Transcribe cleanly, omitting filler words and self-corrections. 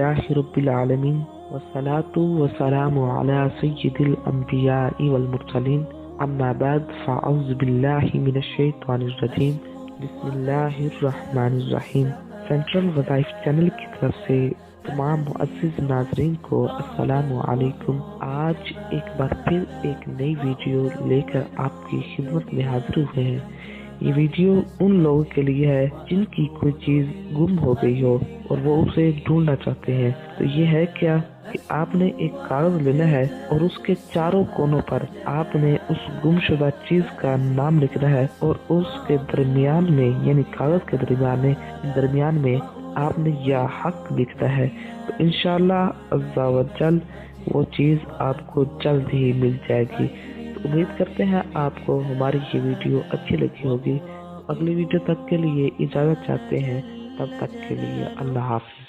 لله رب العالمين والصلاة والسلام على سيد الأنبياء والمرسلين أما بعد فأعوذ بالله من الشیطان الرجیم بسم اللہ الرحمن الرحیم۔ سینٹرل وظائف چینل کی طرف سے تمام معزز ناظرین کو السلام علیکم۔ آج ایک بار پھر ایک نئی ویڈیو لے کر آپ کی خدمت میں حاضر ہوئے ہیں۔ یہ ویڈیو ان لوگوں کے لیے ہے جن کی کوئی چیز گم ہو گئی ہو اور وہ اسے ڈھونڈنا چاہتے ہیں۔ تو یہ ہے کیا کہ آپ نے ایک کاغذ لینا ہے اور اس کے چاروں کونوں پر آپ نے اس گمشدہ چیز کا نام لکھنا ہے اور اس کے درمیان میں یعنی کاغذ کے درمیان میں آپ نے یا حق لکھنا ہے۔ تو انشاءاللہ عز و جل وہ چیز آپ کو جلد ہی مل جائے گی۔ تو امید کرتے ہیں آپ کو ہماری یہ ویڈیو اچھی لگی ہوگی۔ اگلی ویڈیو تک کے لیے اجازت چاہتے ہیں، تب تک کے لیے اللہ حافظ۔